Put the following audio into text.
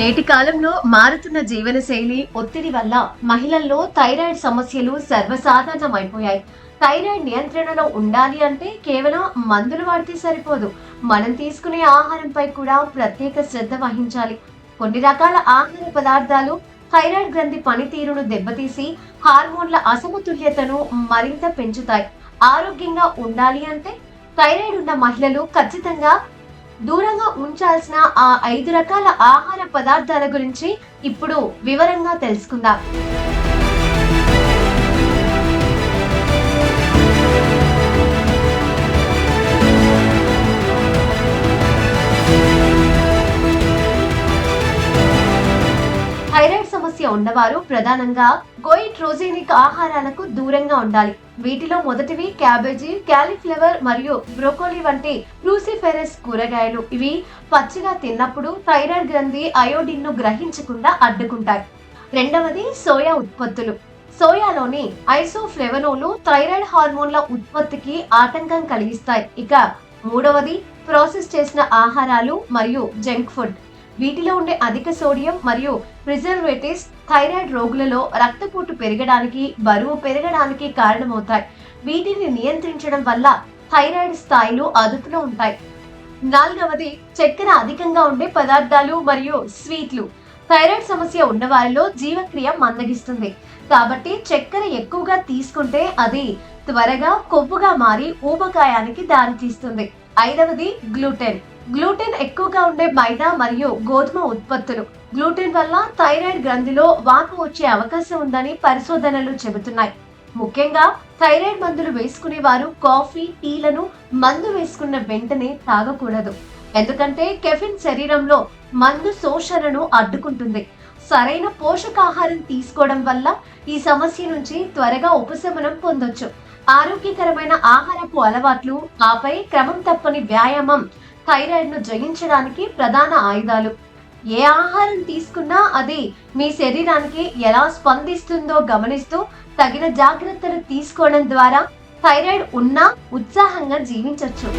నేటి కాలంలో మారుతున్న జీవనశైలి ఒత్తిడి వల్ల మహిళల్లో థైరాయిడ్ సమస్యలు సర్వసాధారణమైపోయాయి. థైరాయిడ్ నియంత్రణలో ఉండాలి అంటే కేవలం మందులు వాడితే సరిపోదు. మనం తీసుకునే ఆహారంపై కూడా ప్రత్యేక శ్రద్ధ వహించాలి. కొన్ని రకాల ఆహార పదార్థాలు థైరాయిడ్ గ్రంథి పనితీరును దెబ్బతీసి హార్మోన్ల అసమతుల్యతను మరింత పెంచుతాయి. ఆరోగ్యంగా ఉండాలి అంటే థైరాయిడ్ ఉన్న మహిళలు ఖచ్చితంగా దూరంగా ఉంచాల్సిన ఆ 5 రకాల ఆహార పదార్థాల గురించి ఇప్పుడు వివరంగా తెలుసుకుందాం. థైరాయిడ్ సమస్య ఉన్నవారు ప్రధానంగా గోయిట్రోజెనిక్ ఆహారాలకు దూరంగా ఉండాలి. వీటిలో మొదటివి క్యాబేజీ, క్యాలీఫ్లవర్ మరియు బ్రోకోలీ వంటి క్రూసిఫెరస్ కూరగాయలు. ఇవి పచ్చిగా తిన్నప్పుడు థైరాయిడ్ గ్రంథి అయోడిన్ ను గ్రహించకుండా అడ్డుకుంటాయి. రెండవది సోయా ఉత్పత్తులు. సోయాలోని ఐసోఫ్లేవనోలు థైరాయిడ్ హార్మోన్ల ఉత్పత్తికి ఆటంకం కలిగిస్తాయి. ఇక మూడవది ప్రాసెస్ చేసిన ఆహారాలు మరియు జంక్ ఫుడ్. వీటిలో ఉండే అధిక సోడియం మరియు ప్రిజర్వేటివ్స్ థైరాయిడ్ రోగులలో రక్తపోటు పెరగడానికి, బరువు పెరగడానికి కారణమవుతాయి. వీటిని నియంత్రించడం వల్ల థైరాయిడ్ స్థాయిలు అదుపులో ఉంటాయి. నాలుగవది చక్కెర అధికంగా ఉండే పదార్థాలు మరియు స్వీట్లు. థైరాయిడ్ సమస్య ఉన్న వారిలో జీవక్రియ మందగిస్తుంది. కాబట్టి చక్కెర ఎక్కువగా తీసుకుంటే అది త్వరగా కొవ్వుగా మారి ఊబకాయానికి దారితీస్తుంది. ఐదవది గ్లూటెన్. గ్లూటెన్ ఎక్కువగా ఉండే మైదా మరియు గోధుమ ఉత్పత్తులు. గ్లూటెన్ వల్ల థైరాయిడ్ గ్రంథిలో వాపు వచ్చే అవకాశం ఉందని పరిశోధనలు చెబుతున్నాయి. ముఖ్యంగా థైరాయిడ్ మందులు వేసుకునే వారు కాఫీ, టీలను మందు వేసుకున్న వెంటనే తాగకూడదు. ఎందుకంటే కెఫిన్ శరీరంలో మందు శోషణను అడ్డుకుంటుంది. సరైన పోషకాహారం తీసుకోవడం వల్ల ఈ సమస్య నుంచి త్వరగా ఉపశమనం పొందొచ్చు. ఆరోగ్యకరమైన ఆహారపు అలవాట్లు, ఆపై క్రమం తప్పని వ్యాయామం థైరాయిడ్ ను జయించడానికి ప్రధాన ఆయుధాలు. ఏ ఆహారం తీసుకున్నా అది మీ శరీరానికి ఎలా స్పందిస్తుందో గమనిస్తూ తగిన జాగ్రత్తలు తీసుకోవడం ద్వారా థైరాయిడ్ ఉన్నా ఉత్సాహంగా జీవించవచ్చు.